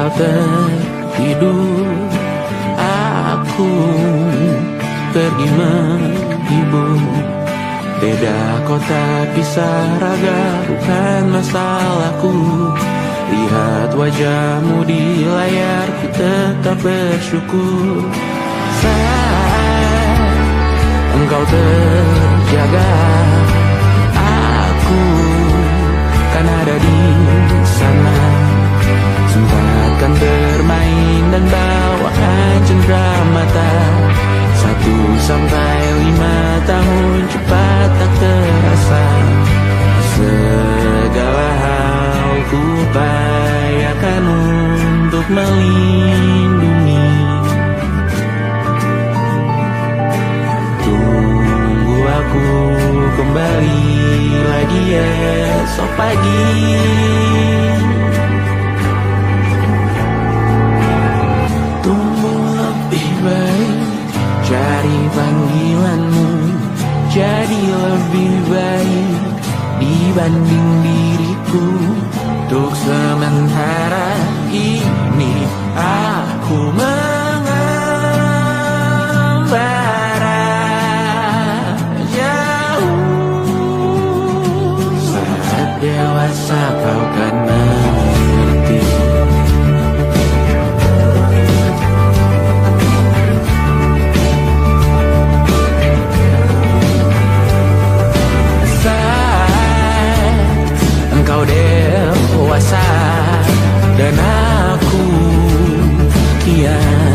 kau tertidur, aku pergi menghibur. Beda kota pisah raga bukan masalahku. Lihat wajahmu di layar, ku tetap bersyukur. Saat engkau terjaga, aku kan ada di sana. Sempatkan bermain dan bawaan cenderamata. 1-5 tahun cepat tak terasa. Segala hal ku upayakan untuk melindungi. Tunggu aku kembali lagi esok pagi. Tumbuh lebih baik, cari panggilanmu, jadi lebih baik dibanding diriku. Untuk sementara ini aku mengembara jauh. Saat dewasa kau kan mengerti. Engkau dewasa dan aku kian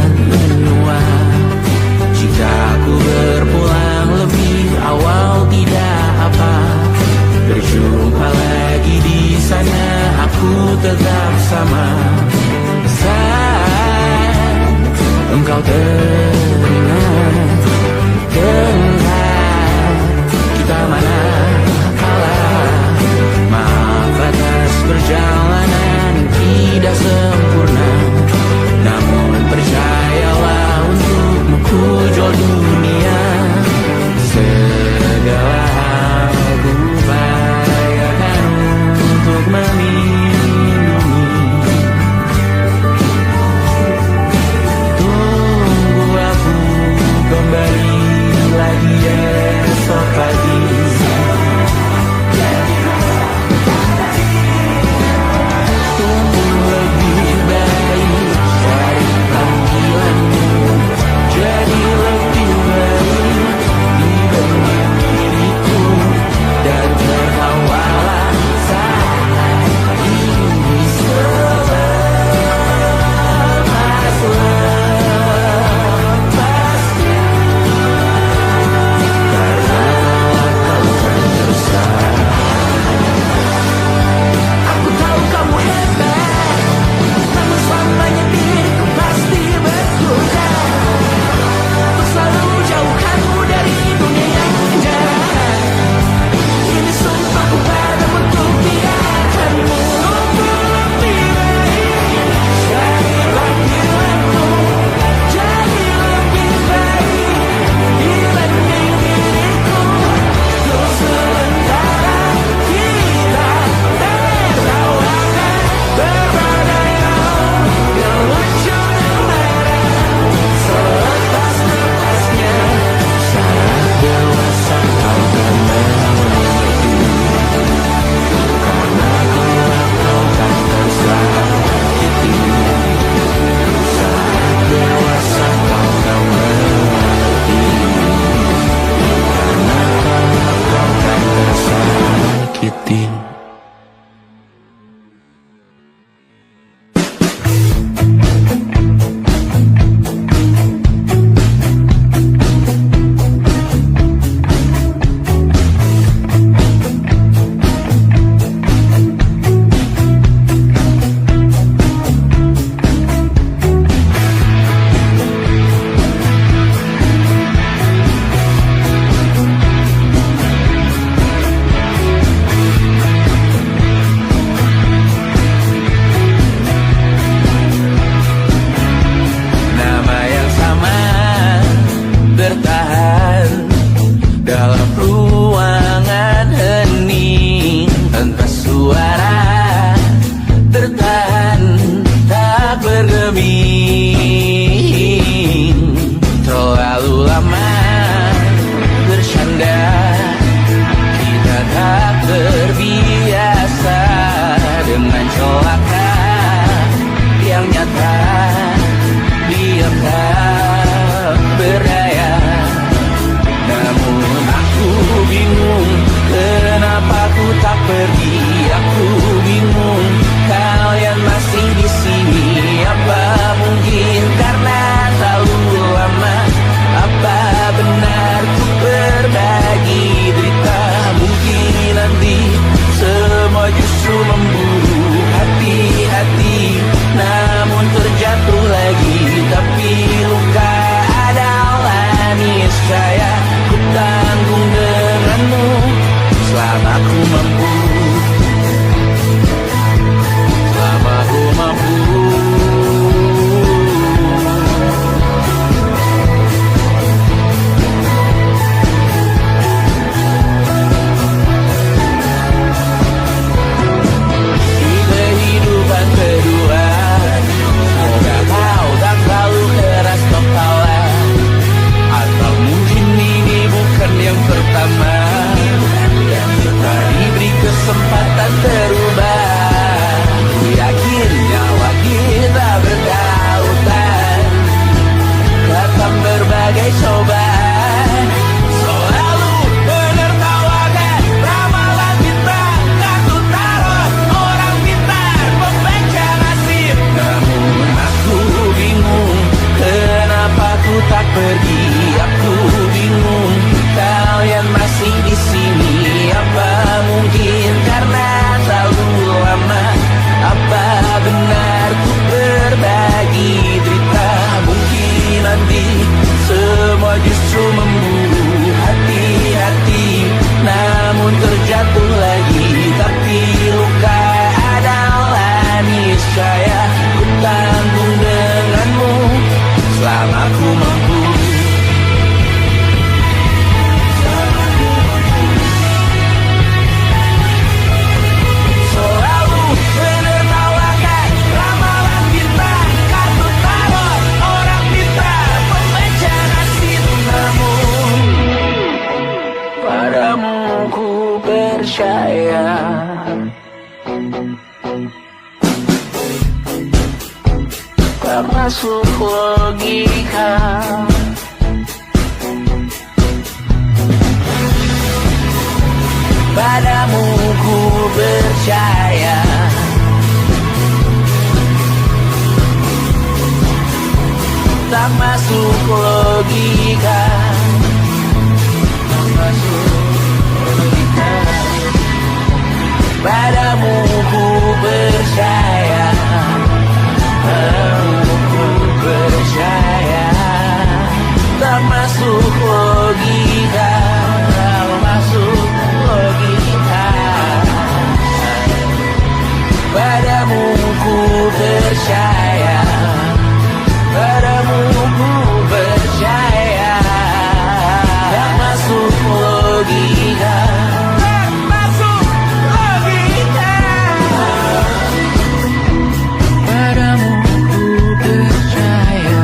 percaya. Tak masuk logika. Padamu ku percaya. Tak masuk logika. Tak masuk logika. Padamu ku percaya. Padamu ku percaya. Tak masuk logika. Tak masuk logika. Padamu ku percaya. Padamu ku percaya. Tak masuk logika. Tak masuk logika. Padamu ku percaya.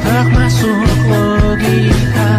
Tak masuk logika.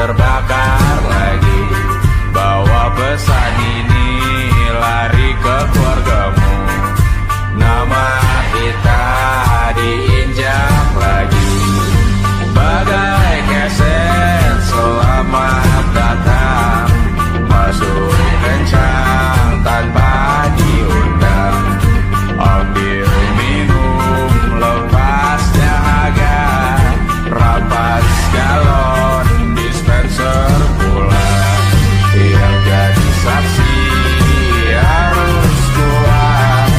terbakar lagi. Bawa pesan ini lari ke keluargamu. Nama kita diinjak lagi. Bagai keset selamat datang, masuk kencang tanpa diundang. Ambil minum lepas dahaga, rampas galon dispenser pula. Yang jadi saksi harus kuat,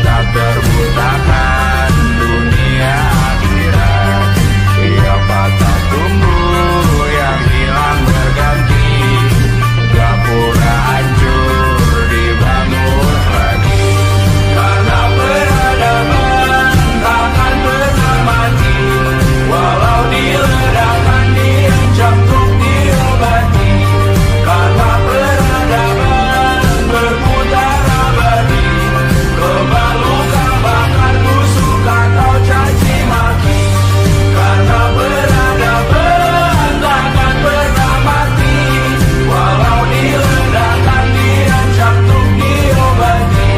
tak terbutakan dunia akhirat. Yang patah tumbuh, yang hilang berganti, gapura hancur dibangun lagi. Karena peradaban takkan pernah mati, walau diledakkan, diancam untuk diobati. Karena peradaban berputar abadi, kebal luka bakar busuk atau caci maki. Karena peradaban takkan pernah mati, walau diledakkan, diancam untuk diobati.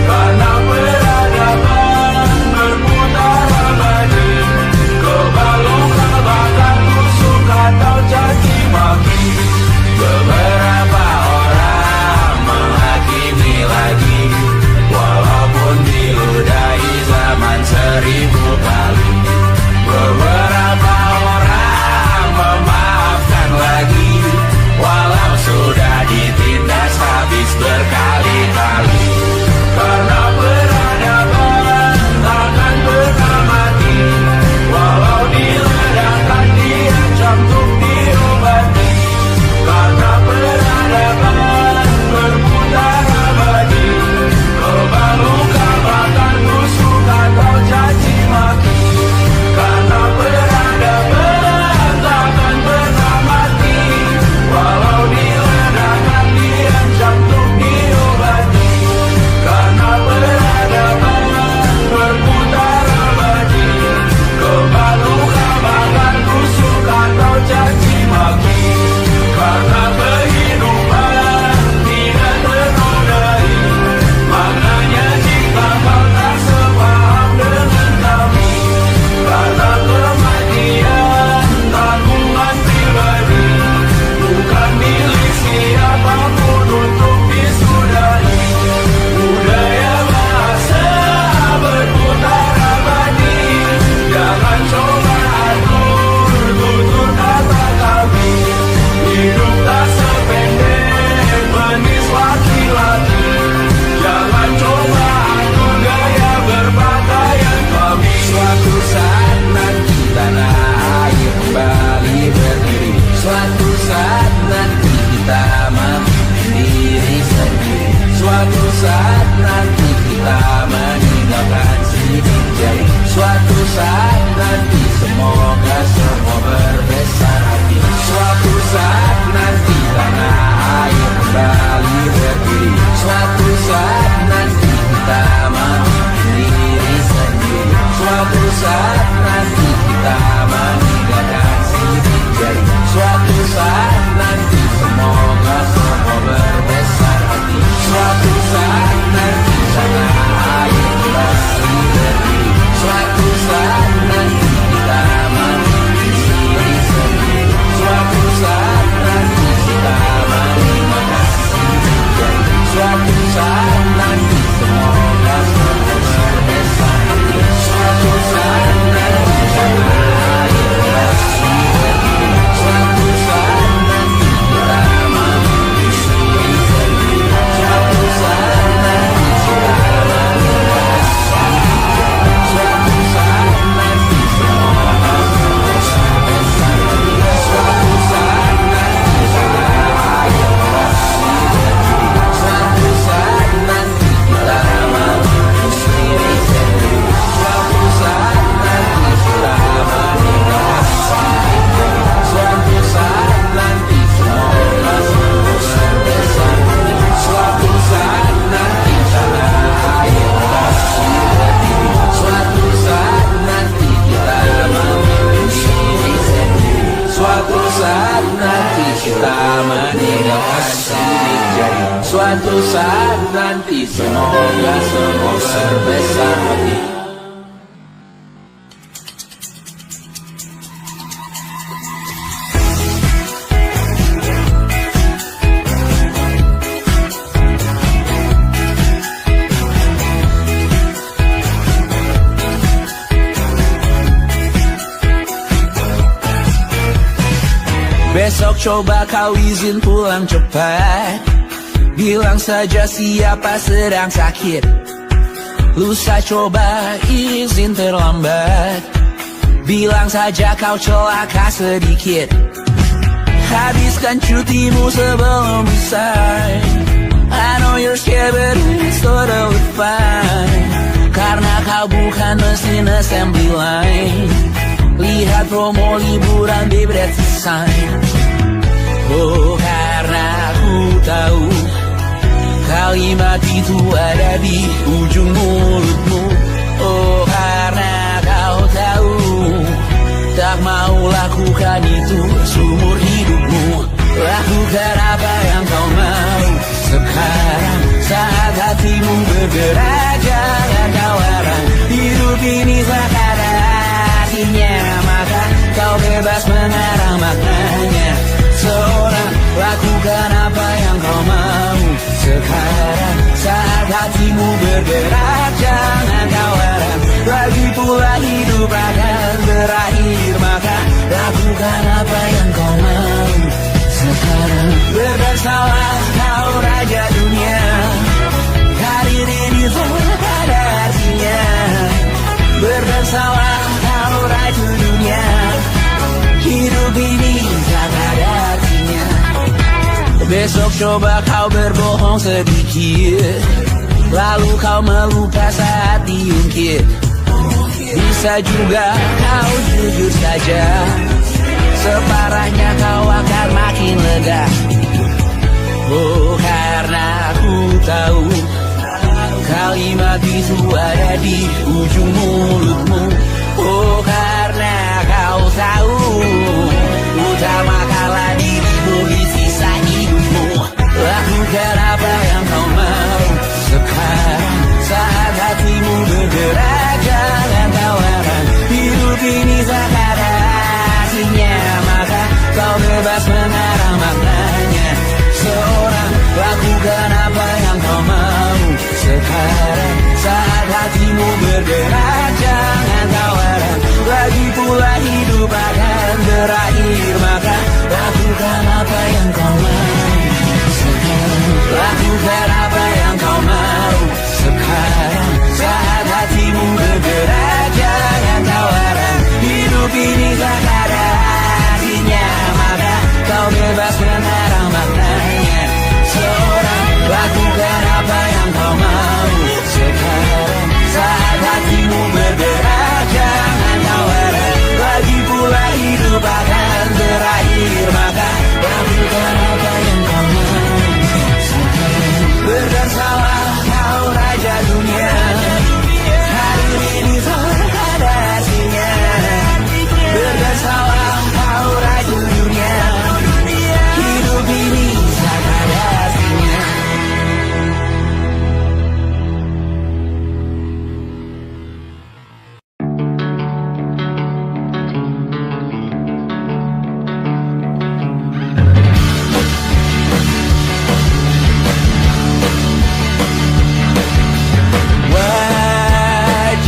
Karena peradaban berputar abadi, kebal luka bakar busuk atau caci maki. Beberapa orang menghakimi lagi, walaupun diludahi zaman 1000 kali. Beberapa orang memaafkan lagi, walau sudah ditindas habis berkali-kali. Karena peradaban takkan pernah mati, walau diledakkan, diancam untuk diobati. Karena peradaban berputar abadi, kebal luka bakar busuk atau caci maki. Karena peradaban takkan pernah mati, walau diledakkan, diancam untuk diobati. Karena peradaban berputar abadi, kebal luka bakar busuk atau caci maki. Karena kehidupan tidak ternodai, maknanya jika kau tak sepaham dengan kami. Karena kematian tanggungan pribadi, bukan milik siapapun untuk disudahi. Budaya bahasa berputar abadi, jangan coba atur tutur kata kami. Hidup tak sependek penis laki-laki, jangan coba atur gaya berpakaian kami. Suatu saat nanti tanah air kembali berdiri, suatu saat nanti kita mandiri sendiri. Suatu saat nanti kita meninggalkan sidik jari. Suatu saat nanti semoga semua berbesar hati. Suatu saat nanti tanah air kembali berdiri, suatu saat nanti kita mandiri sendiri. Suatu saat nanti kita meninggalkan sidik jari. Suatu saat nanti semoga semua berbesar hati. Suatu saat nanti tanah air kembali berdiri, suatu saat nanti kita mandiri sendiri. Suatu saat nanti kita meninggalkan sidik jari. Suatu saat nanti semoga semua berbesar hati. Suatu saat nanti hati, semoga semua berbesar hati. Besok coba kau izin pulang cepat. Bilang saja siapa sedang sakit. Lusa coba izin terlambat. Bilang saja kau celaka sedikit. Habiskan cutimu sebelum resign. I know you're scared but it's totally fine. Karena kau bukan mesin assembly line. Lihat promo liburan di Bread Sign. Oh, karena aku tahu kalimat itu ada di ujung mulutmu. Oh, karena kau tahu tak mau lakukan itu seumur hidupmu. Lakukan apa yang kau mau. Sekarang saat hatimu bergerak, jangan kau larang. Hidup ini tak ada artinya, maka kau bebas mengarang maknanya. Seorang lakukan apa yang kau mau. Sekarang saat hatimu bergerak, jangan kau larang. Lagi pula hidup akan berakhir, maka lakukan apa yang kau mau. Sekarang berdesalah kau raja dunia. Karir ini tak ada artinya. Berdesalah kau raja dunia. Hidup ini tak ada artinya. Besok coba kau berbohong sedikit, lalu kau melupa saat diungkit. Bisa juga kau jujur saja, separahnya kau akan makin lega. Oh, karena aku tahu kalimat itu ada di ujung mulutmu. Oh, karena kau tahu utamakanlah dirimu di sisa hidupmu. Lakukan apa yang kau mau. Sekarang saat hatimu bergerak, jangan kau larang. Hidup ini tak ada artinya, maka kau bebas mengarang maknanya. Seorang lakukan apa yang kau mau. Sekarang saat hatimu bergerak, jangan kau larang. Lagi pula hidup akan berakhir, maka lakukan apa yang kau mau. Sekarang lakukan apa yang kau mau. Sekarang saat hatimu bergerak, jangan kau larang. Hidup ini tak ada artinya, maka kau bebas mengarang maknanya. Seorang lakukan apa yang kau mau. Sekarang saat hatimu bergerak, jangan kau larang. Lagi pula hidup akan berakhir, maka lakukan apa yang kau mau. Sekarang berdesalah kau raja dunia. Hari ini tak ada artinya. Berdesalah kau raja dunia. Hidup ini tak ada artinya.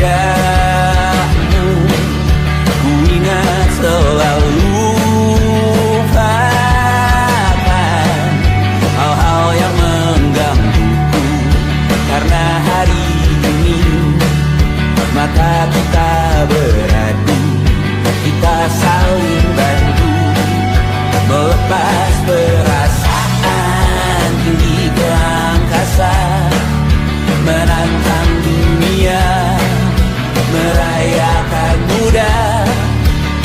Wajahmu ku ingat selalu, lupakan hal-hal yang menggangguku. Karena hari ini mata kita beradu, kita saling bantu melepas perasaan tinggi ke angkasa, menantang dunia, merayakan muda.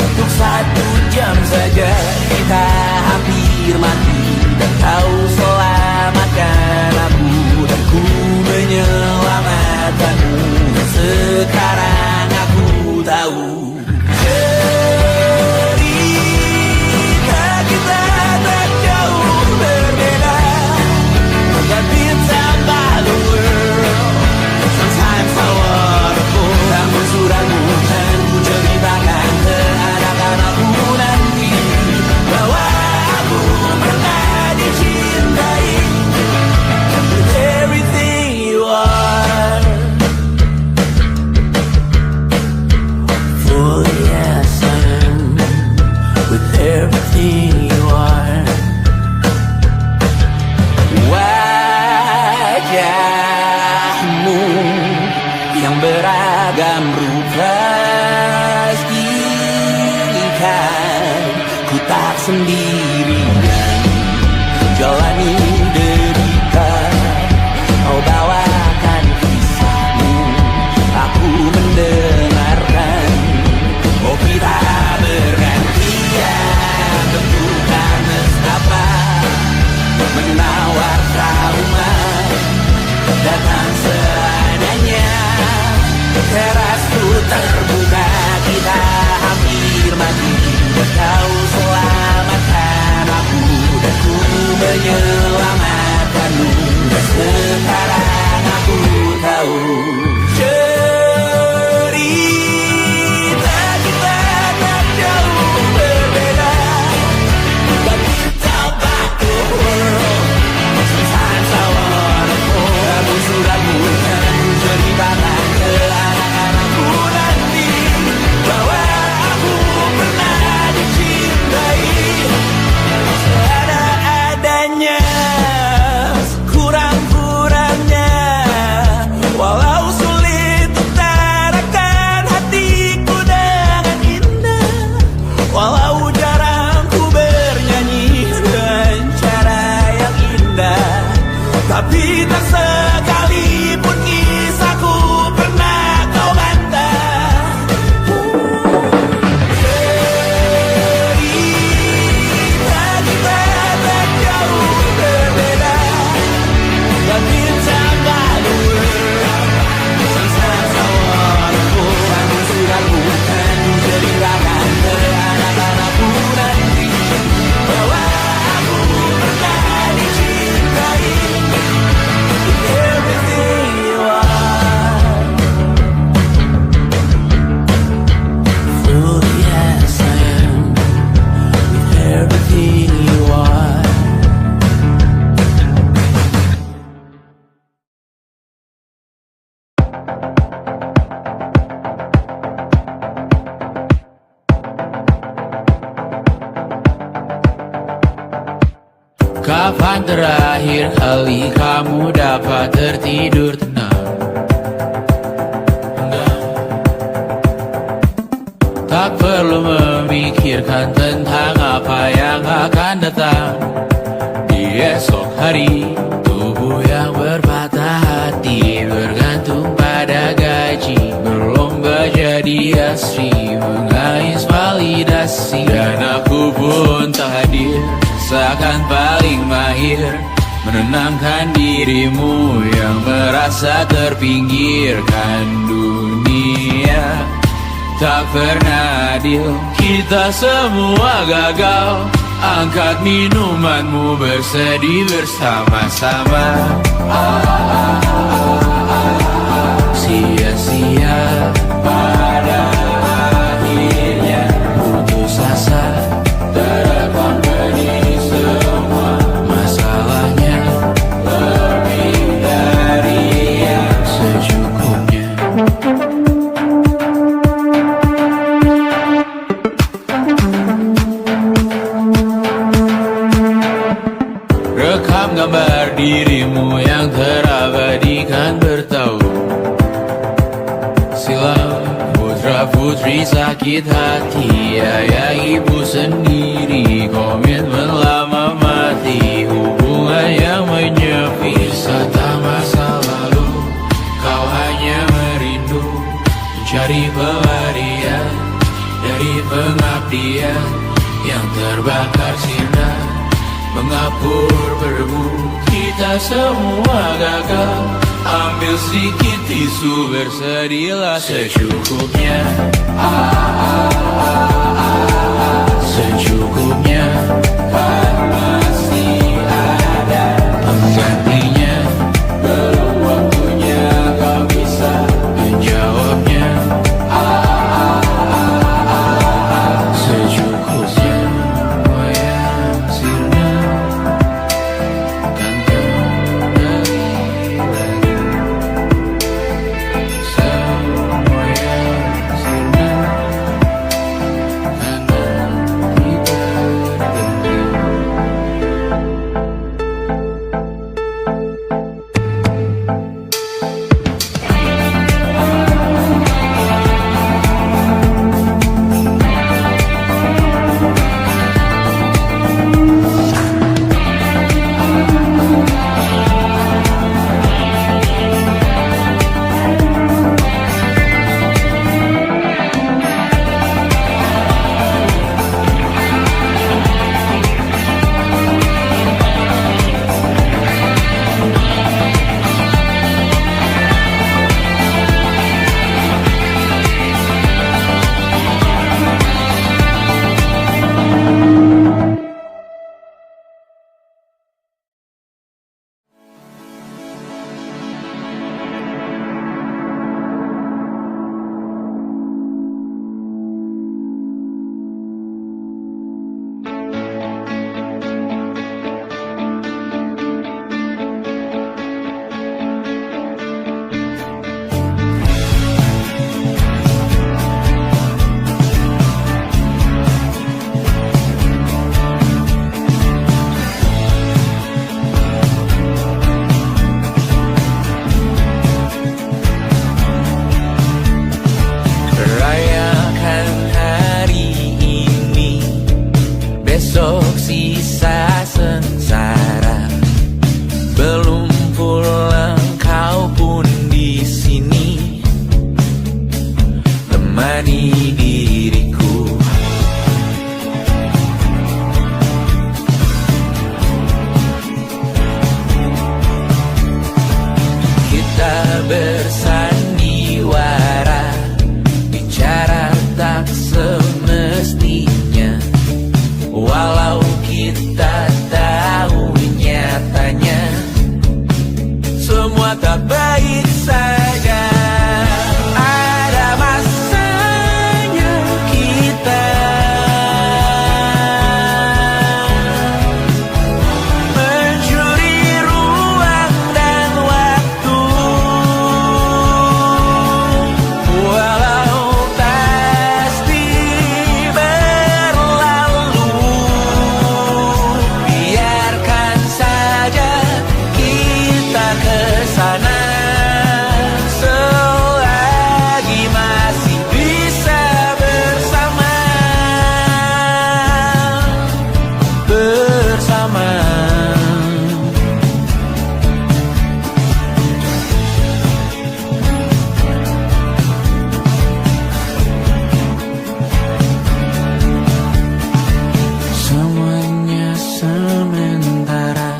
Untuk 1 jam saja kita hampir mati, dan kau selamatkan aku, dan ku menyelamatkanmu. Sekarang aku tahu cerita kita beragam rupa ikan. Ku tak sendirian jalani derita, kau bawakan kisahmu, aku mendengarkan. Oh kita bergantian bentukan nestapa, menawar trauma datang seadanya. Terasku terbuka, kita hampir mati, kau selamatkan aku dan ku menyelamatkanmu. Dan sekarang aku tahu cerita kita tak jauh berbeda, but talk back to the world. Sometimes I wanna fall. Kamu sudah bukan ceritakan ke anak-anakku nanti bahwa aku pernah dicintai seadanya, kurang-kurangnya. Walau sulit utarakan hatiku dengan indah, walau jarang ku bernyanyi dengan cara yang indah, tapi tak sekalipun kisahku pernah kau bantah. Cerita kita tak jauh berbeda, but it's about the world. Sometimes I wanna go. Kamu sudah bukan ceritakan ke anak-anakku nanti bahwa aku pernah dicintai. Everything you are, fully as I am, with everything you are. Kapan terakhir kali kamu dapat tertidur tenang? Tak perlu memikirkan tentang apa yang akan datang di esok hari. Tubuh yang berpatah hati bergantung pada gaji, berlomba jadi asri, mengais validasi. Dan aku pun tak hadir, seakan paling mahir menenangkan dirimu yang merasa terpinggirkan dunia. Tak pernah adil, kita semua gagal. Angkat minumanmu, bersedih bersama-sama. Sia-sia pada akhirnya putus asa, terekam benih semua masalahnya, lebih dari yang secukupnya. Rekam gambar dirimu yang terabadikan bertahun silam. Putra-putri sakit hati, ayah ibu sendiri, komitmen lama mati, hubungan yang menyepi. Wisata masa lalu, kau hanya merindu, mencari pelarian dari pengabdian yang terbakar sinar, mengapur berdebu. Kita semua gagal, ambil sedikit tisu, bersedihlah secukupnya. Secukupnya, kan masih ada penggantinya. Belum waktunya kau bisa menjawabnya. Secukupnya, wayang sirna, kan kembali lagi. Semua yang sirna, kan kita menemani diriku. Kita bersandiwara, bicara tak semestinya, walau kita tahu nyatanya semua tak baik saja. Ada masanya kita mencuri ruang dan waktu, walau pasti berlalu. Biarkan saja kita kesana selagi masih bisa bersama. Semuanya sementara,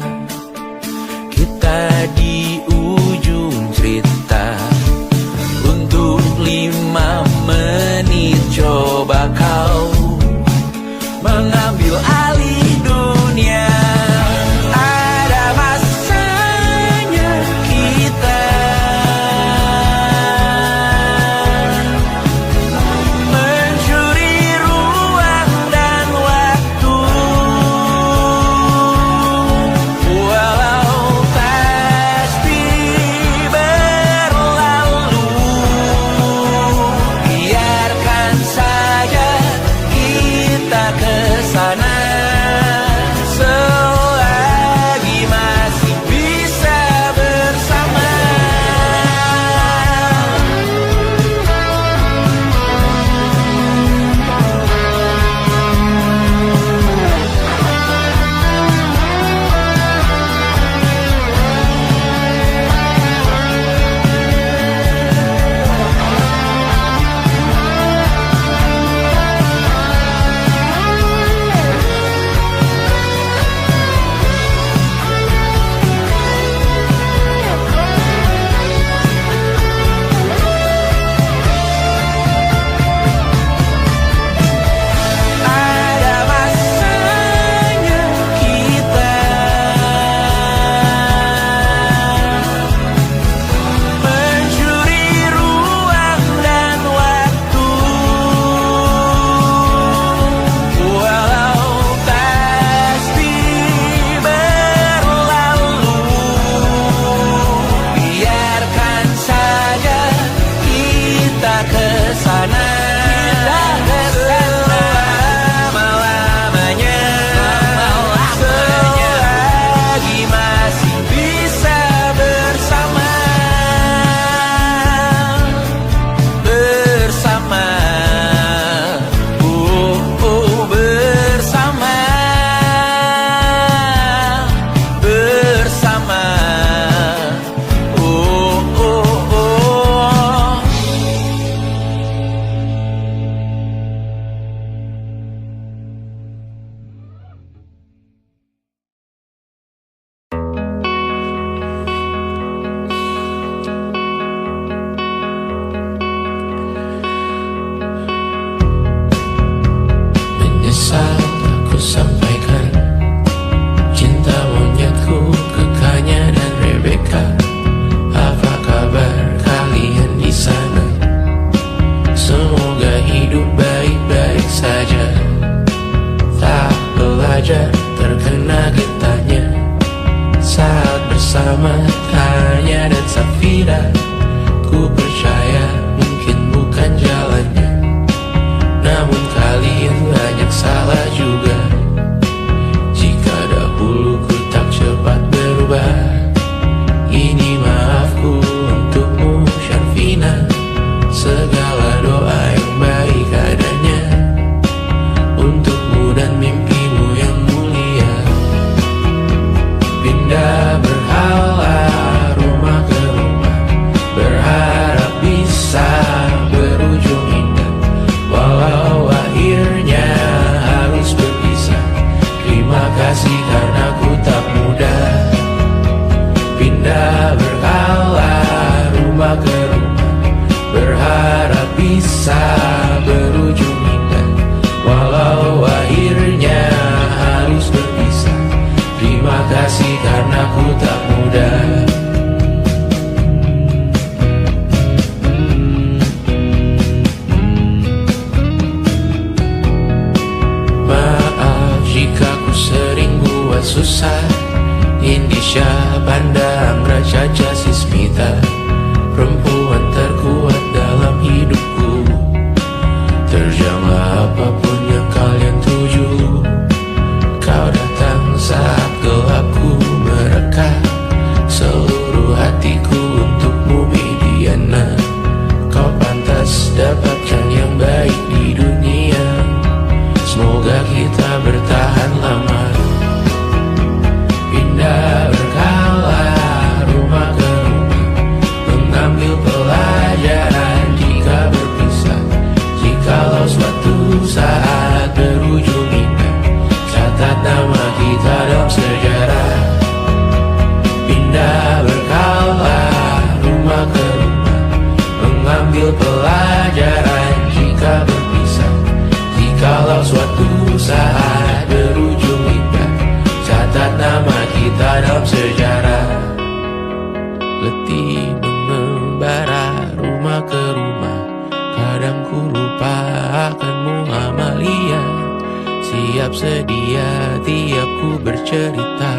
kita di ujung cerita. Untuk 5 menit coba kau mengambil alih dunia. Ada masanya kita mencuri ruang dan waktu, walau pasti berlalu. Biarkan saja kita kesana selagi masih bisa bersama. Ada masanya kita mencuri ruang dan waktu, walau pasti berlalu. Biarkan saja kita kesana selama-lamanya, selagi masih bisa bersama. Bersama, bersama, bersama, menyesal aku sampaikan cinta monyetku ke Kanya dan Rebecca. Apa kabar kalian di sana? Semoga hidup baik-baik saja. Tak belajar terkena getahnya saat bersama Tanya dan Safira. Ku percaya mungkin bukan jalannya, namun kalian banyak salah juga. Jika dahulu ku tak cepat berubah, ini maafku untukmu Syarfina. Segala doa yang baik adanya untukmu dan mimpimu yang mulia. Pindah berhala rumah ke rumah, bisa berujung indah. Walau akhirnya harus berpisah, terima kasih karena ku tak mudah. Maaf jika ku sering buat susah. Indisha Pandang Raja Jasismita, perempuan terkuat dalam hidupku. Terjanglah apapun yang kalian tuju. Kau datang saat gelapku mereka, seluruh hatiku untukmu Mediana. Kau pantas dapatkan yang baik di dunia. Semoga kita bertahan lama. Pindah berkala rumah ke rumah, mengambil pelajaran jika berpisah. Jikalau suatu saat berujung indah, catat nama kita dalam sejarah. Pindah berkala rumah ke rumah, mengambil pelajaran jika berpisah. Jikalau suatu saat berujung indah, catat nama kita dalam sejarah. Letih mengembara rumah ke rumah, kadang ku lupa akanmu Amalia. Siap sedia tiap ku bercerita,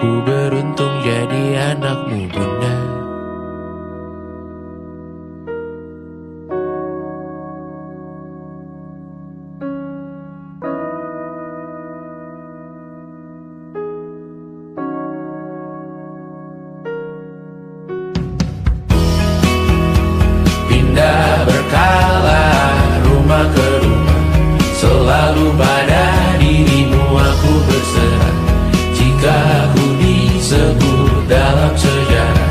ku beruntung jadi anakmu bunda. Pindah berkala rumah ke rumah, selalu pada dirimu aku berserah. Jika aku disebut dalam sejarah,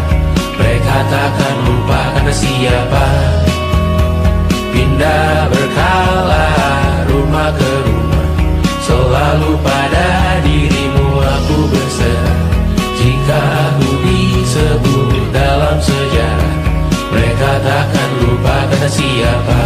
mereka takkan lupa karena siapa. Pindah berkala rumah ke rumah, selalu pada dirimu aku berserah. Jika aku disebut dalam sejarah, mereka takkan lupa kata siapa.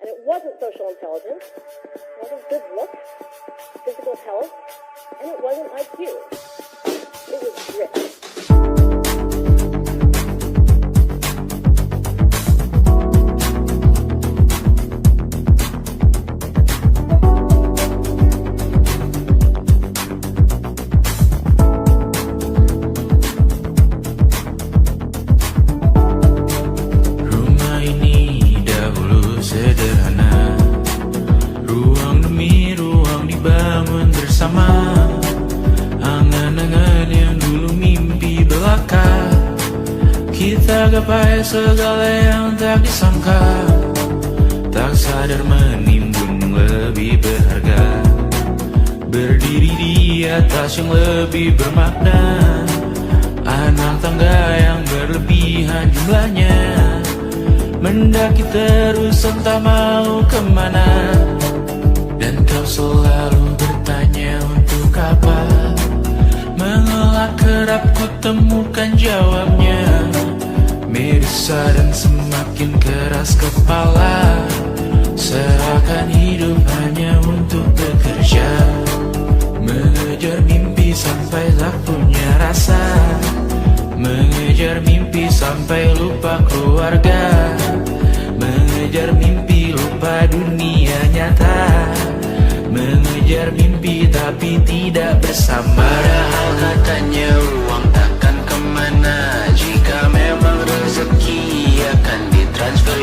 And it wasn't social intelligence, it wasn't good looks, physical health, and it wasn't IQ. It was grit. Rumah ini dahulu sederhana, ruang demi ruang dibangun bersama. Angan-angan yang dulu mimpi belaka, kita gapai segala yang tak disangka. Tak sadar menimbun yang lebih berharga, berdiri di atas yang lebih bermakna. Anak tangga yang berlebihan jumlahnya, mendaki terus entah mau kemana. Dan kau selalu bertanya untuk apa, mengelak kerap ku temukan jawabnya. Merisa dan semakin keras kepala, serahkan hidup hanya untuk bekerja. Mengejar mimpi sampai tak punya rasa, mengejar mimpi sampai lupa keluarga, mengejar mimpi lupa dunia nyata, mengejar mimpi tapi tidak bersama. Padahal katanya uang takkan kemana, jika memang rezeki akan ditransfer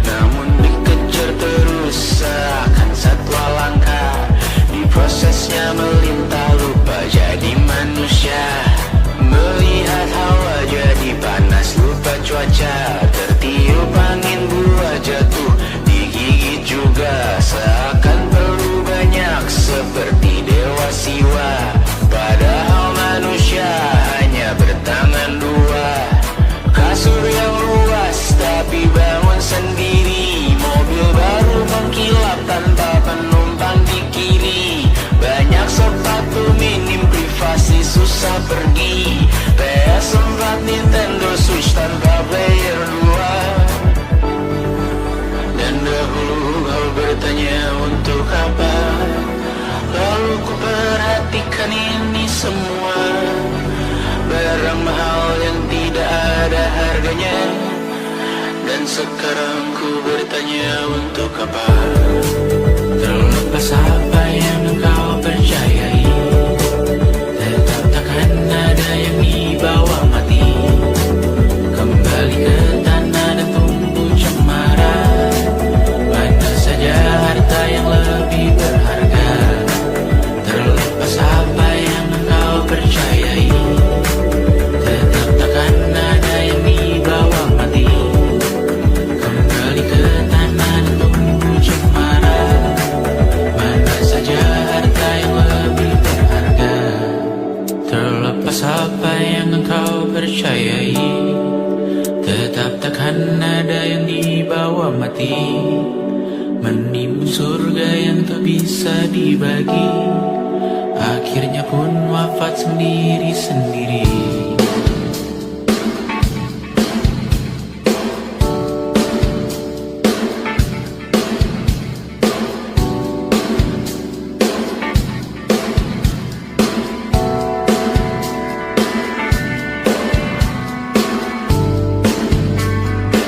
namun dikejar terus seakan satwa langka. Di prosesnya melintah lupa jadi manusia. Melihat hawa jadi panas lupa cuaca. Tertiup angin buah jatuh digigit juga. Seakan perlu banyak seperti dewa siwa. Padahal manusia hanya bertangan dua. Kasur yang luas tapi bangun sendiri. Mobil baru mengkilap tanpa penumpang di kiri. Banyak sepatu minim privasi susah pergi. PS4 Nintendo Switch tanpa player 2. Dan dahulu kau bertanya untuk apa. Lalu ku perhatikan ini semua. Barang mahal yang tidak ada harganya. Dan sekarang ku bertanya untuk apa. Terlepas apa yang engkau percayai, tetap takkan ada yang dibawa mati. Kembali ke tanah dan tumbuh cemara. Mana saja harta yang lebih berharga. Terlepas apa yang engkau percayai, tetap takkan ada yang dibawa mati. Kembali ke tanah dan tumbuh cemara. Mana saja harta yang lebih berharga. Terlepas apa yang engkau percayai, tetap takkan ada yang dibawa mati. Menimbun surga yang tak bisa dibagi. Akhirnya pun wafat sendiri-sendiri.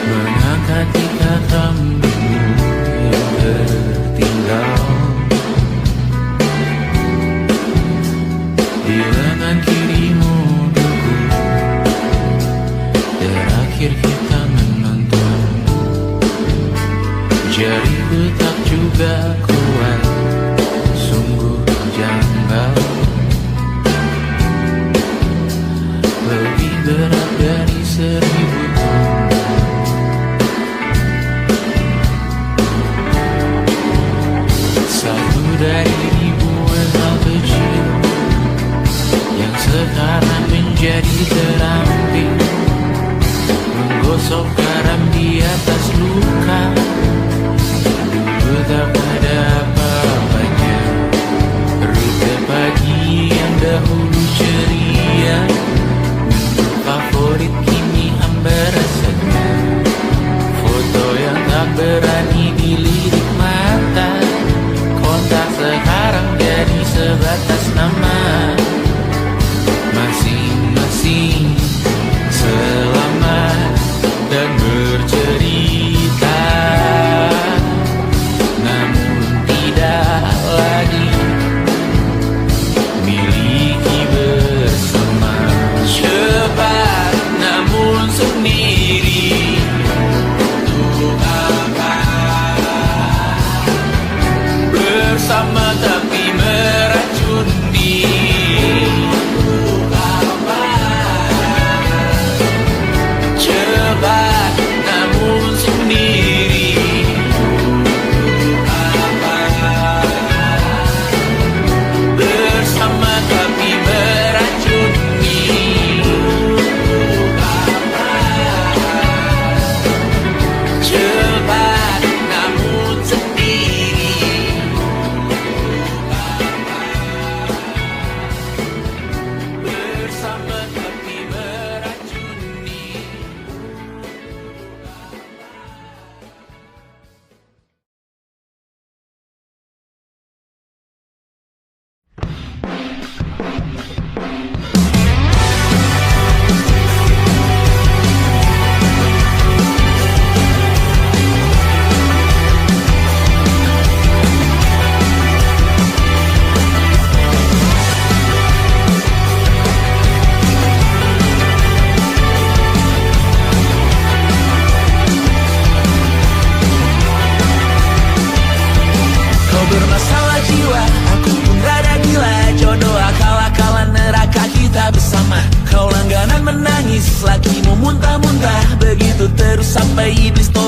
Mengangkat katamu yang tertinggal di lengan kirimu dulu. Terakhir kita menonton. Jariku tak juga kuat, sungguh janggal. Lebih berat dari 1000 ton. Satu dari ribuan hal kecil yang sekarang menjadi terampil. Menggosok garam di atas luka. Dulu tak ada apa-apanya. Rute pagi yang dahulu ceria. Menu favorit kini hambar rasanya. Foto yang tak berani dilirik mata. Kontak sekarang jadi sebatas nama. Masing-masing selamat dan bercerita.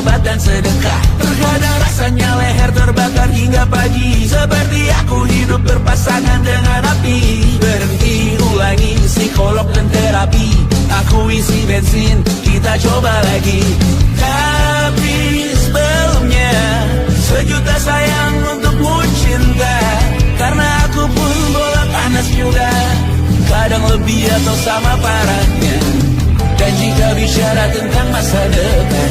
sahabat dan sedekah. Terkadang rasanya leher terbakar hingga pagi, seperti aku hidup berpasangan dengan api. Berhenti, ulangi psikolog dan terapi. Aku isi bensin, kita coba lagi. Tapi sebelumnya, sejuta sayang untukmu cinta. Karena aku pun bola panas juga, kadang lebih atau sama parahnya. Dan jika bicara tentang masa depan,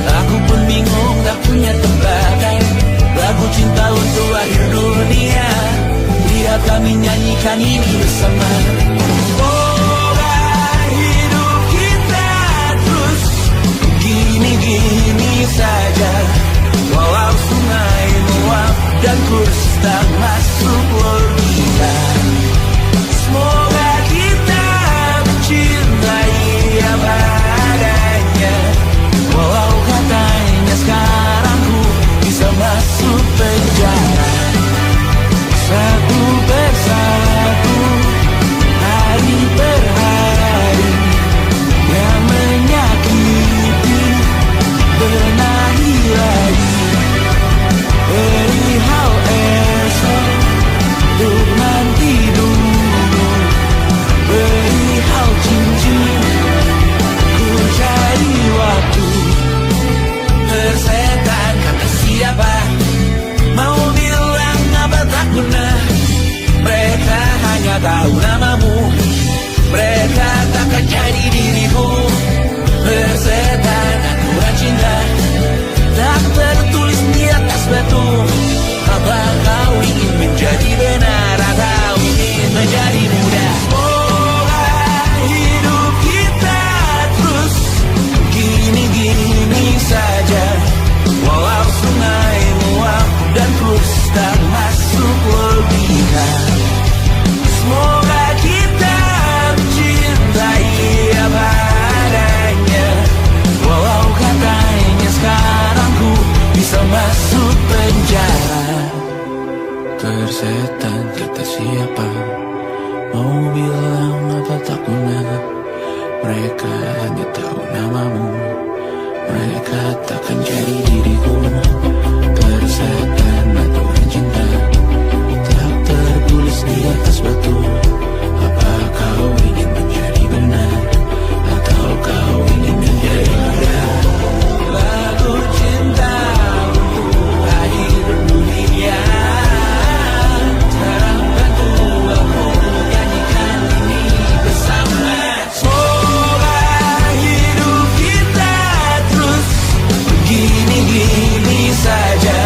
aku pun bingung tak punya tebakan. Lagu cinta untuk akhir dunia, biar kami nyanyikan ini bersama. Semoga hidup kita terus gini-gini saja, walau sungai meluap dan kurs tak masuk logika. Semoga kita mencintai apa adanya, walau katanya sekarang ku bisa masuk penjara. Satu persatu, hari per hari, yang menyakiti benahi lagi. Perihal esok, untuk nanti dulu. Perihal cincin, ku cari waktu. Persetan kata siapa, mau bilang apa tak guna. Mereka hanya tahu namamu, mereka takkan jadi dirimu. Persetan aturan cinta, tak tertulis di atas batu. Apa kau ingin menjadi benar atau ingin menjadi muda? Semoga hidup kita terus gini-gini saja, walau sungai meluap dan kurs tak masuk logika. Semoga kita mencintai apa adanya, walau katanya sekarang ku bisa masuk penjara. Tersetan kata siapa, mau bilang apa tak guna. Mereka hanya tahu namamu, mereka takkan jadi diriku. Tersetan aturan cinta, tak tertulis di atas batu. Apa kau ingin menjadi benar, atau kau ingin menjadi muda? Lagu cinta untuk akhir dunia, sekarang bantu aku nyanyikan ini bersama. Semoga hidup kita terus gini-gini saja,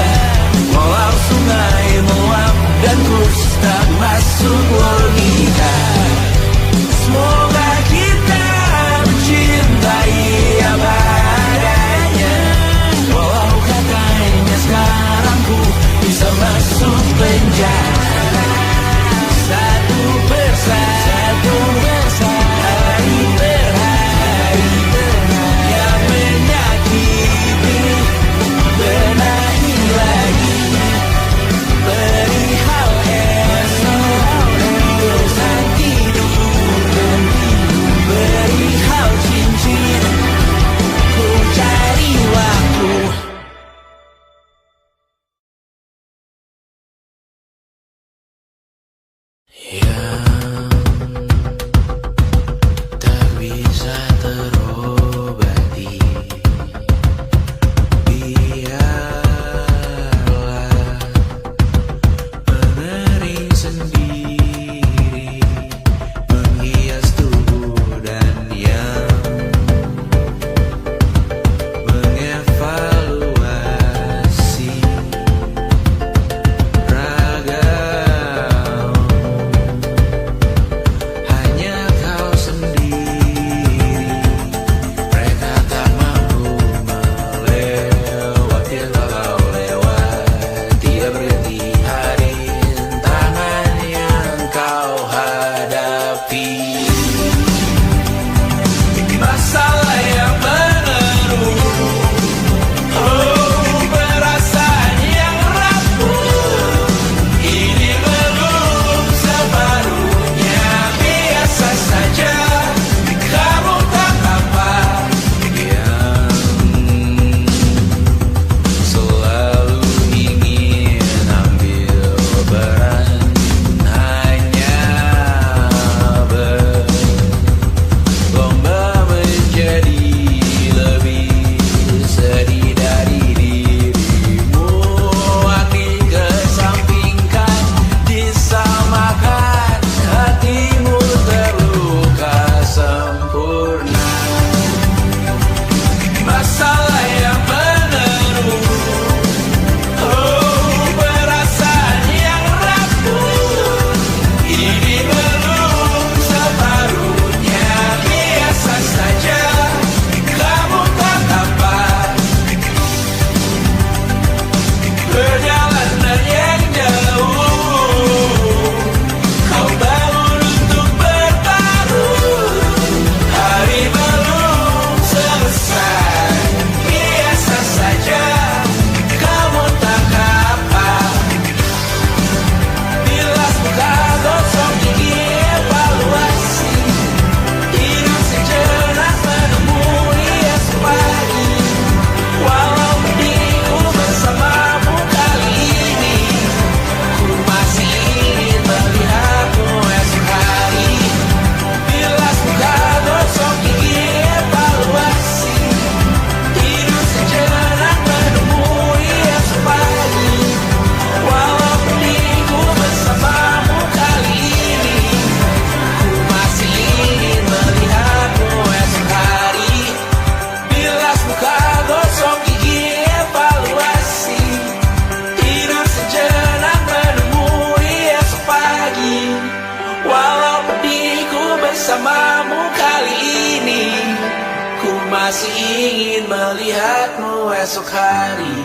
esok hari.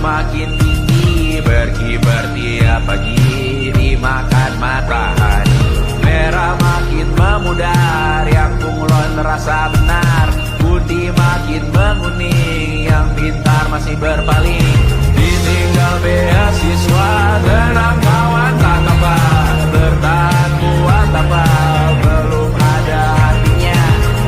makin tinggi, berkibar tiap pagi dimakan matahari. Merah makin memudar, yang bunglon merasa benar. Putih makin menguning, yang pintar masih berpaling. Ditinggal beasiswa, tenang kawan tak kabar. Bertahan kuat tapal, belum ada artinya.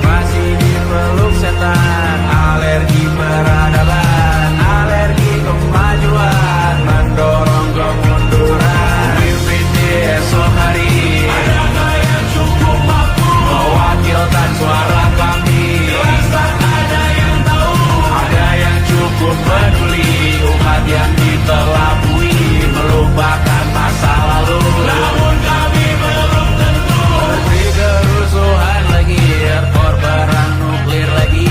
Masih dipeluk setan, alergi peradaban, alergi kemajuan, mendorong kemunduran. Mimpin di esok hari, adakah yang cukup mampu mewakilkan suara kami? Jelas tak ada yang tahu, ada yang cukup peduli. Umat yang ditelabui, melupakan masa lalu. Namun kami belum tentu. Seperti kerusuhan lagi, error perang nuklir lagi.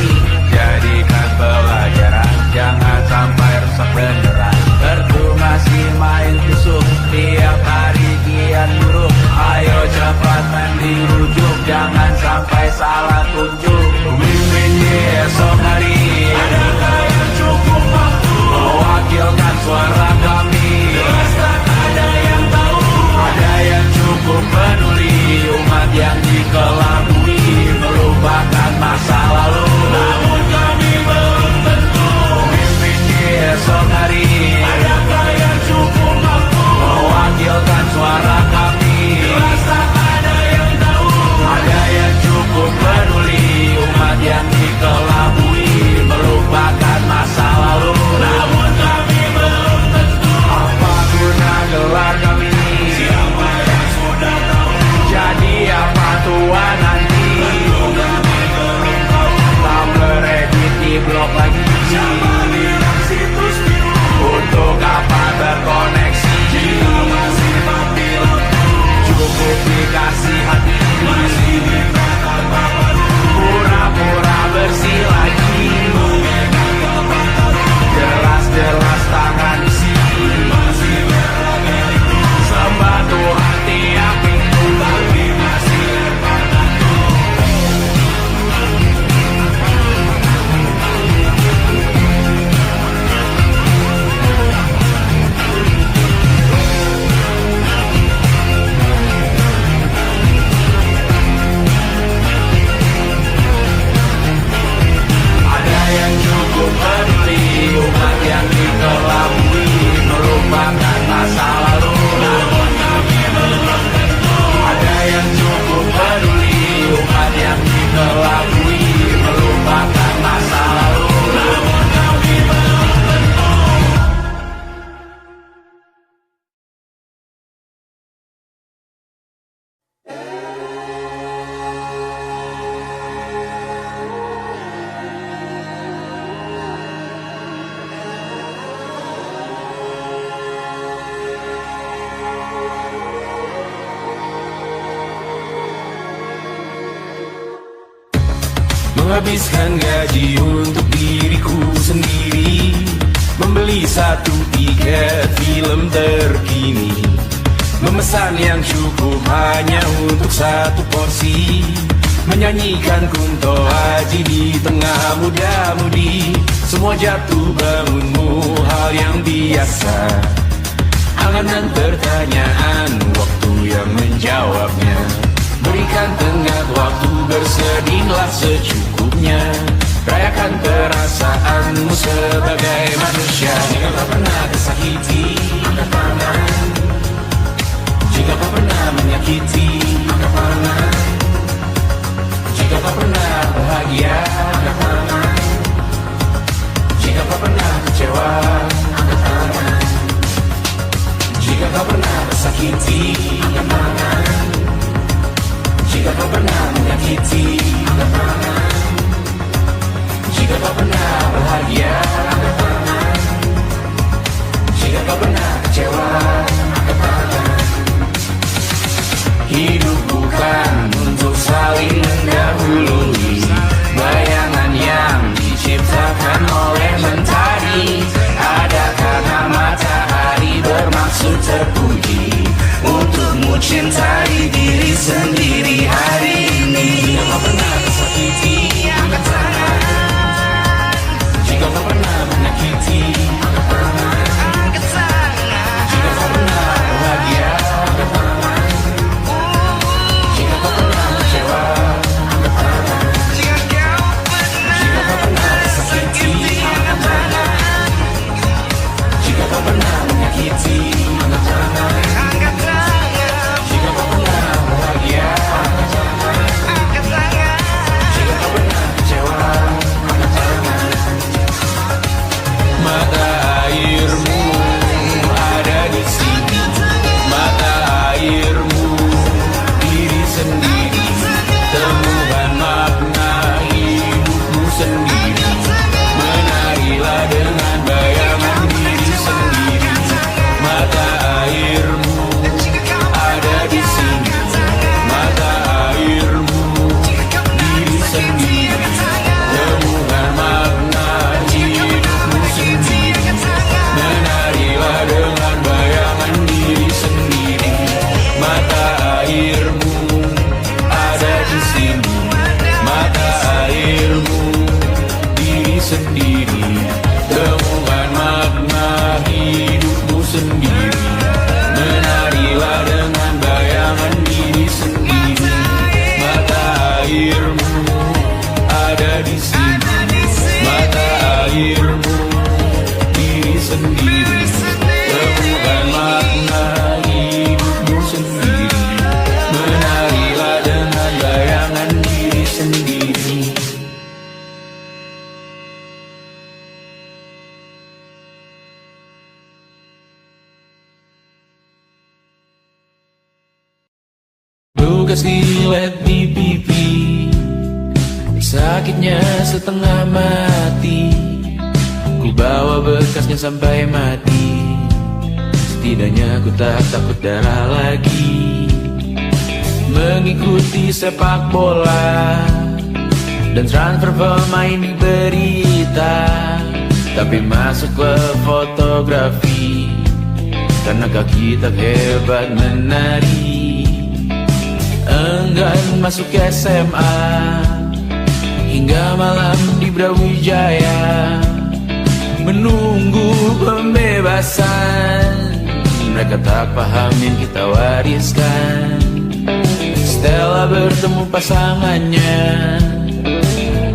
Jadikan pelajaran, jangan sampai rusak beneran. Ertu masih main tusuk, tiap hari kian buruk. Ayo cepat mandi rujuk, jangan sampai salah tunjuk. Mimpin di esok hari, adakah yang cukup mampu mewakilkan suara kami? Jelas tak ada yang tahu, ada yang cukup peduli. Umat yang dikelabui, melupakan masa lalu. Namun kami belum tentu. Mimpin di esok hari, adakah yang cukup mampu mewakilkan suara kami? Jelas tak ada yang tahu, ada yang cukup peduli. Umat yang dikelabui, melupakan masa lalu. Namun kami belum tentu. Apa guna gelar kami? Siapa yang sudah tahu? Jadi apa tua nanti? Kami belum tahu. Tumblr edit di blog lagi. Siapa bilang situs biru? Untuk apa terkoneksi? Jika masih mati lampu, cukup dikasih hati. Masih dikatakan baru, pura-pura bersih lagi. Jelas-jelas tangan isi, masih berlagak itu. Sembah Tuhan tiap minggu, tapi masih lempar batu. Ada yang cukup peduli, umat yang dikelabui, melupakan masa lalu. Namun kami belum tentu. Ada yang cukup peduli, umat yang dikelabui, melupakan masa lalu. Namun kami belum tentu. Menghabiskan gaji untuk diriku sendiri, membeli satu tiket film terkini, memesan yang cukup hanya untuk satu porsi, menyanyikan Kunto Aji di tengah muda-mudi. Semua jatuh bangunmu hal yang biasa, angan pertanyaan, waktu yang menjawabnya. Berikan tengah waktu, bersedihlah secukupnya. Rayakan perasaanmu sebagai manusia. Jika kau pernah tersakiti, angkat tangan. Jika kau pernah menyakiti, angkat tangan. Jika kau pernah bahagia, angkat tangan. Jika kau pernah kecewa, angkat tangan. Jika kau pernah tersakiti, angkat tangan. Jika kau pernah menyakiti, angkat tangan. Jika kau pernah bahagia, angkat tangan. Jika kau pernah kecewa, angkat tangan. Hidup bukan untuk saling mendahului bayangan yang diciptakan oleh mentari. Ada karena matahari bermaksud terpuji untukmu cintai diri sendiri hari ini. Jika kau pernah tersakiti, angkat tangan. Jika kau pernah menyakiti, angkat tangan. Jika kau pernah bahagia, angkat tangan. Jika kau pernah kecewa, angkat tangan. Jika kau pernah tersakiti, angkat tangan. Jika kau pernah menyakiti, angkat tangan. Jika kau pernah bahagia, angkat tangan. Jika kau pernah kecewa, angkat tangan. Mata airmu ada di sini. Mata airmu diri sendiri. Temukan makna hidupmu sendiri. Menarilah dengan bayangan diri sendiri. Mata airmu ada di sini. Mata airmu diri sendiri. Temukan makna hidupmu sendiri. Menarilah dengan bayangan diri sendiri. Mata airmu ada di sini. Mata airmu diri sendiri. Temukan makna hidupmu sendiri. Menarilah dengan bayangan diri sendiri. Mata airmu ada di sini. Mata airmu diri sendiri. Temukan makna hidupmu sendiri. Menarilah dengan bayangan diri sendiri. Lukas dilet di pipi, sakitnya setengah mati. Ku bawa bekasnya sampai mati. Setidaknya ku tak takut darah lagi. Mengikuti sepak bola dan transfer pemain di berita. Tapi masuk ke fotografi karena kaki tak hebat menari. Enggan masuk SMA hingga malam di Brawijaya menunggu pembebasan. Mereka tak paham yang kita wariskan. Stella bertemu pasangannya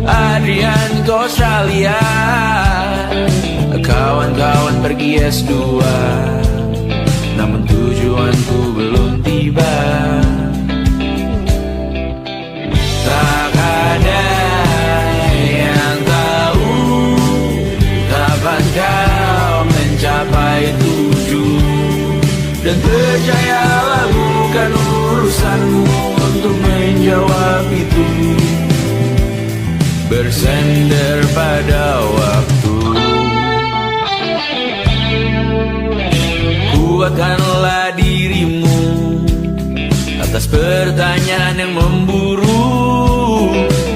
Adrian ke Australia. Kawan-kawan pergi S2, namun tujuanku belum tiba. Tak ada yang tahu kapan kau mencapai tujuh. Dan percayalah bukan urusanmu untuk menjawab itu. Bersender pada waktu. Kuatkanlah dirimu atas pertanyaan yang memburu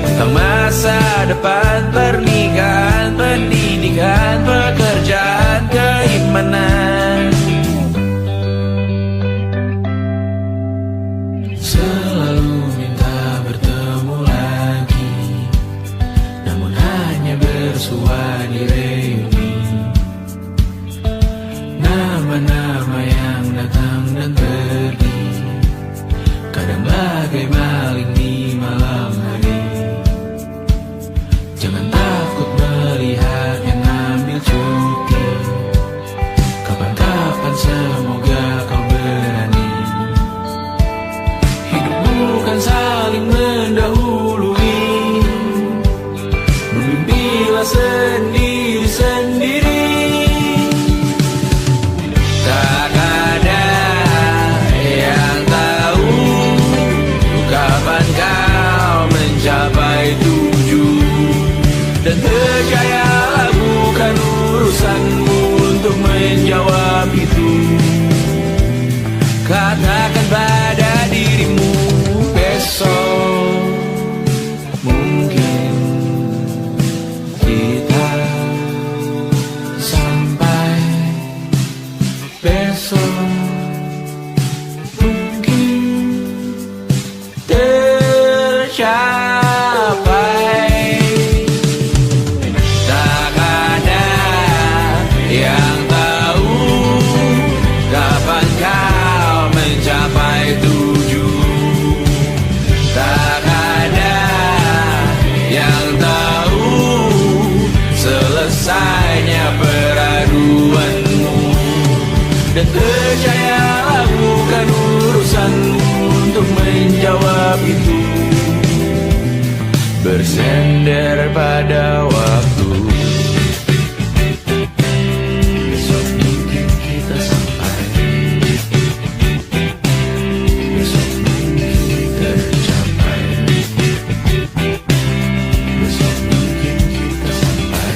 tentang masa depan, pernikahan, pendidikan, pekerjaan, keimanan. Selalu minta bertemu lagi, namun hanya bersua di reuni. Nama-nama yang datang dan pergi, kadang bagai maling di malam hari. Jangan menjawab itu. Katakan pada dirimu besok mungkin kita sampai, besok mungkin tercapai. Tak ada yang tahu kapan kau mencapai tujuh. Tak ada yang tahu selesainya peraduanmu. Dan percayalah bukan urusanmu untuk menjawab itu. Bersender pada waktu. Besok mungkin kita sampai, besok mungkin tercapai, besok mungkin kita sampai.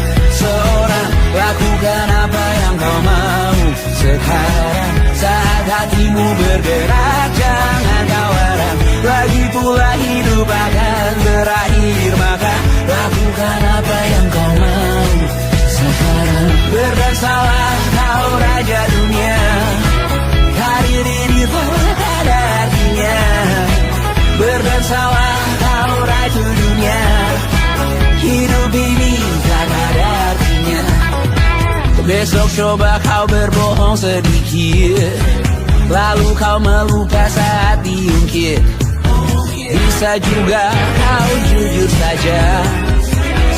hatimu bergerak, jangan kau harap. Lagi pula hidup akan berakhir, maka lakukan apa yang kau mau sekarang. Berdansalah kau raja dunia, karir ini tak ada artinya. Berdansalah kau ratu dunia, hidup ini tak ada artinya. Besok coba kau berbohong sedikit, lalu kau melupa saat diungkit. Bisa juga kau jujur saja,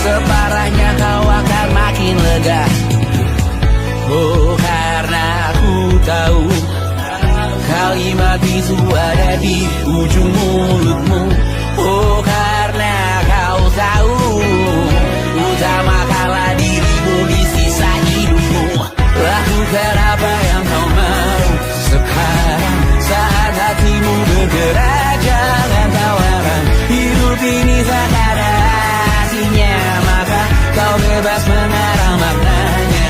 separahnya kau akan makin lega. Oh, karena aku tahu kalimat itu ada di ujung mulutmu. Oh, karena kau tahu utamakanlah dirimu di sisa hidupmu. Lakukan apa yang kau mau sekarang, saat hatimu bergerak, jangan kau harap. Hidup ini tak ada artinya, maka kau bebas mengarang maknanya.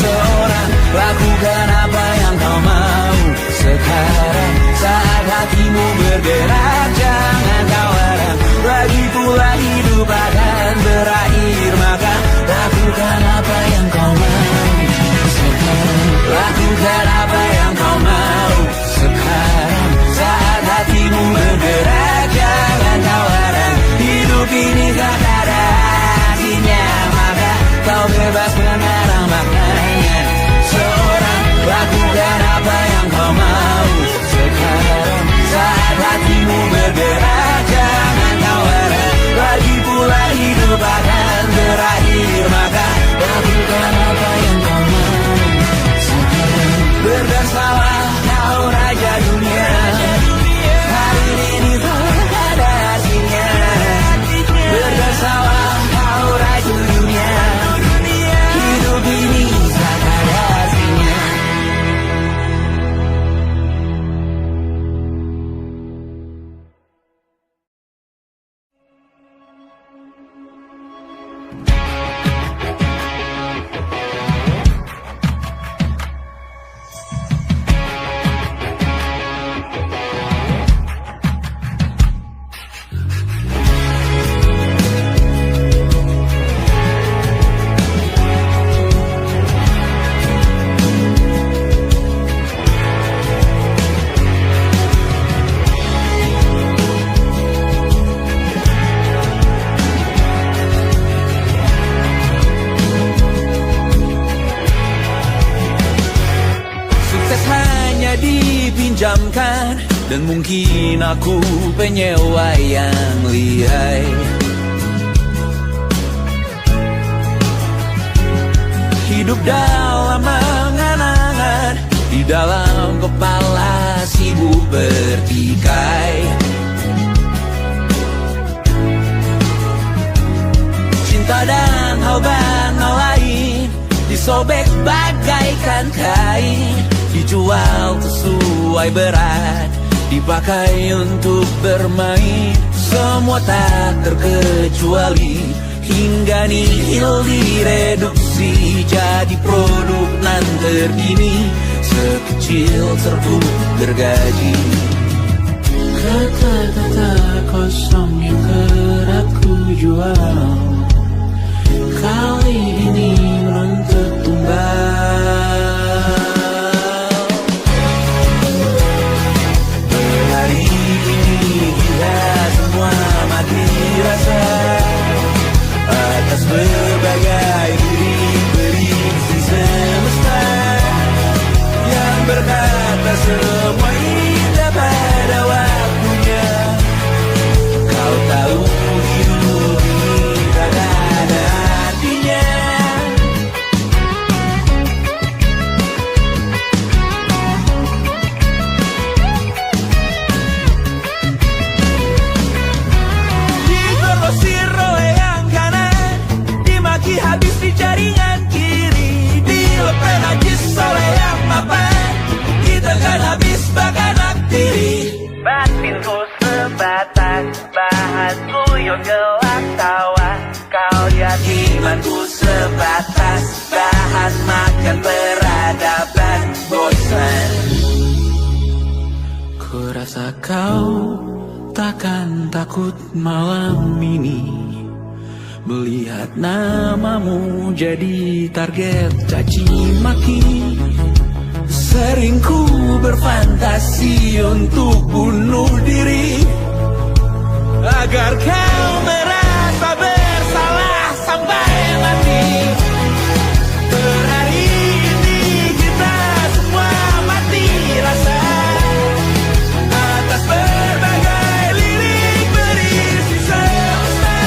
Seorang, lakukan apa yang kau mau sekarang, saat hatimu bergerak, jangan kau harap. Lagi pula hidup akan berakhir, maka lakukan apa yang kau mau sekarang. Lakukan apa yang kau mau sekarang, saat hatimu bergerak, jangan kau harap. Hidup ini tak ada artinya, maka kau bebas mengarang maknanya. Seorang, lakukan apa yang kau mau sekarang, saat hatimu bergerak, jangan kau harap. Lagi pula hidup akan berakhir, maka lakukan apa yang kau mau sekarang. Berdansalah kau raja dunia, hari ini tak ada artinya. Berdansalah kau raja dunia, hidup ini tak ada artinya. Dipinjamkan, dan mungkin aku penyewa yang lihai. Hidup dalam angan-angan, di dalam kepala sibuk bertikai. Cinta dan hal banal lain disobek bagaikan kain, dijual sesuai berat, dipakai untuk bermain. Semua tak terkecuali, hingga nihil direduksi jadi produk nan terkini, sekecil serbuk gergaji. Kata-kata kosong yang kerap ku jual, kali ini menuntut tumbal. Hari ini kita semua mati rasa atas berbagai beri-beri semesta yang berkata semua indah pada waktunya. Kau tahu hidup ini tak ada artinya. Digrosir oleh yang kanan, dimaki habis di jaringan kiri, dilepeh najis oleh yang mapan, kita kan habis bakanak diri. Batinku sebatas bahan guyon gelak tawa, kau lihat imanku sebatas bahan makan peradaban bosan. kau takkan takut malam ini melihat namamu jadi target caci maki. Sering ku berfantasi untuk bunuh diri agar kau merasa bersalah sampai mati. Per hari ini kita semua mati rasa atas berbagai lirik berisi semesta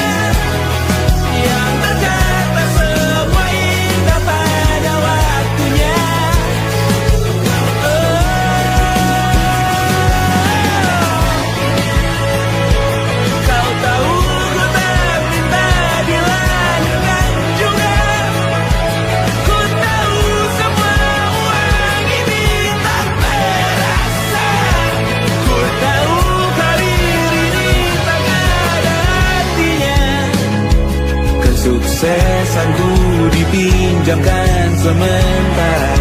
yang terkata semua indah pada waktunya. Kau tahu ku tak minta dilahirkan juga. Ku tahu semua uang ini tak berasa. Ku tahu karir ini tak ada artinya. Kesuksesanku dipinjamkan sementara,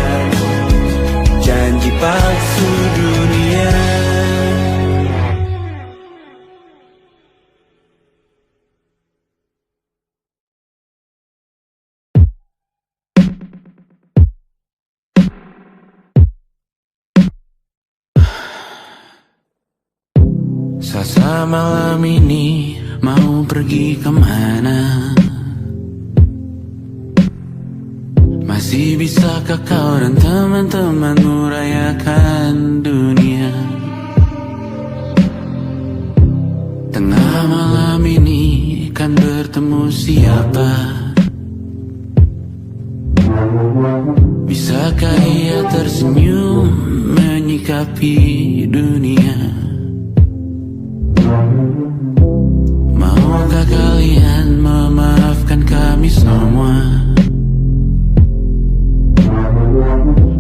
janji palsu dunia. Sasa malam ini mau pergi kemana? Masih bisakah kau dan teman-temanmu rayakan dunia? Tengah malam ini kan bertemu siapa? Bisakah ia tersenyum menyikapi dunia? Maukah kalian memaafkan kami semua?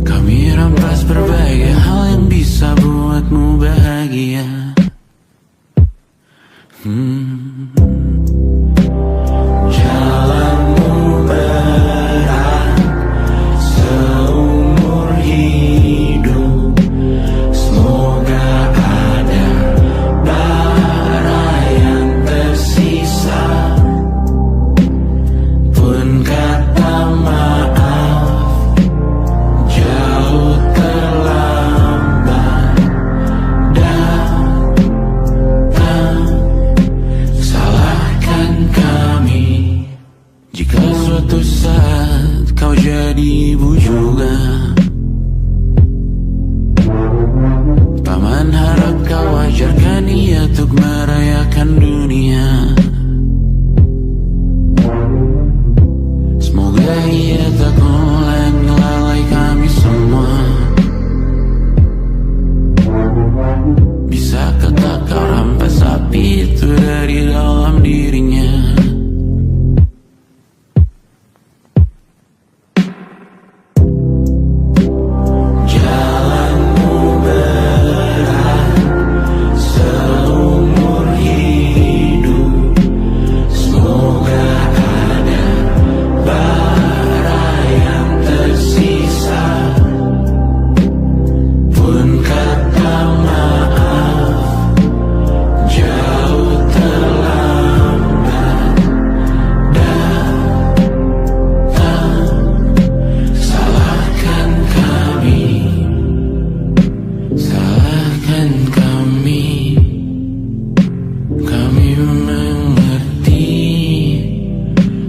Kami rampas berbagai hal yang bisa buatmu bahagia. Jalanmu berat seumur hidup. Semoga ada bara yang tersisa. Pun kata maaf jauh terlambat datang. Salahkan kami jika suatu saat kau jadi ibu juga. Paman harap kau ajarkan ia untuk merayakan dunia. Semoga ia tak ulang lalai kami semua. Bisakah tak kau rampas api itu dari dalam dirinya? Jalanmu berat seumur hidup. Semoga ada bara yang tersisa. Pun kata maaf jauh terlambat datang. Salahkan kami, salahkan kami. Kami mengerti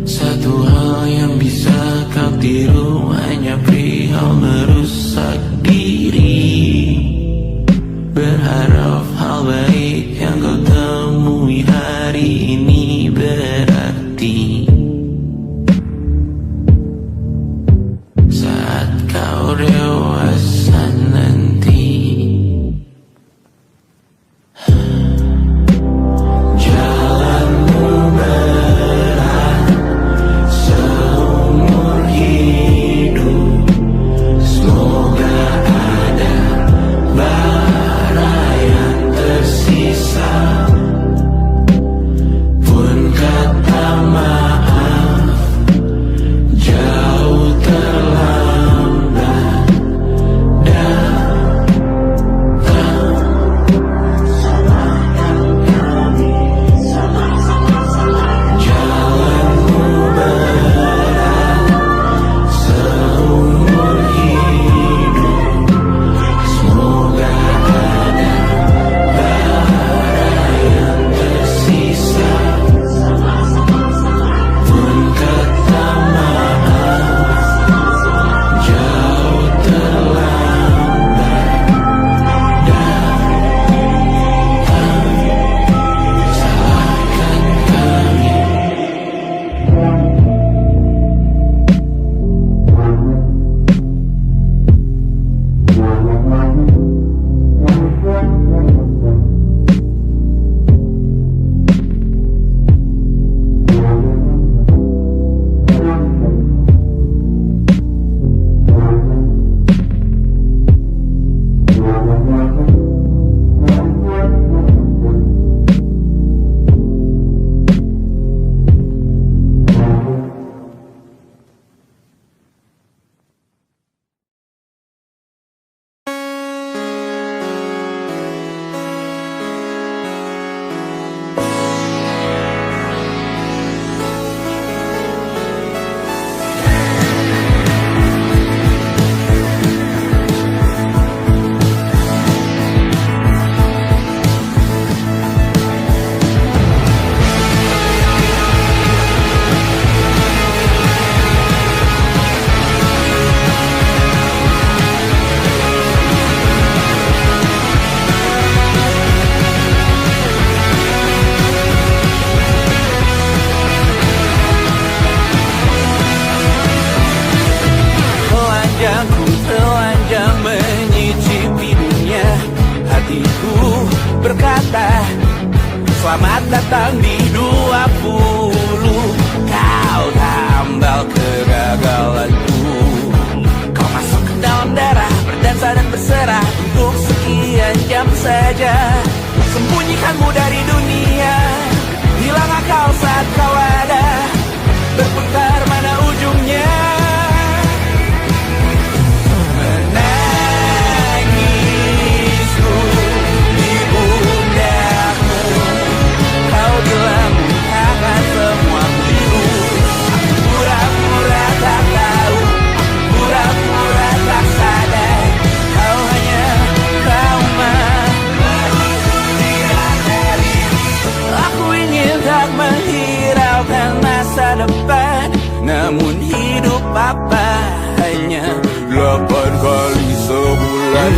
satu hal yang bisa kau tiru hanya perihal merusak diri. Berharap hal baik yang kau temui hari ini berarti saat kau dewasa nanti. Jalanmu berat seumur hidup. Selamat datang di 20. Kau tambal kegagalanku. Kau masuk ke dalam darah, berdansa dan berserah untuk sekian jam saja. Sembunyikanmu dari dunia, hilang akal saat kau ada, berputar mana ujungnya. Menangisku di pundakmu, kau bilang akan semua biru. Pura-pura tak tahu, pura-pura tak sadar, kau hanya trauma. Aku ingin tak menghiraukan masa depan, namun hidup apa hanya 8 kali sebulan.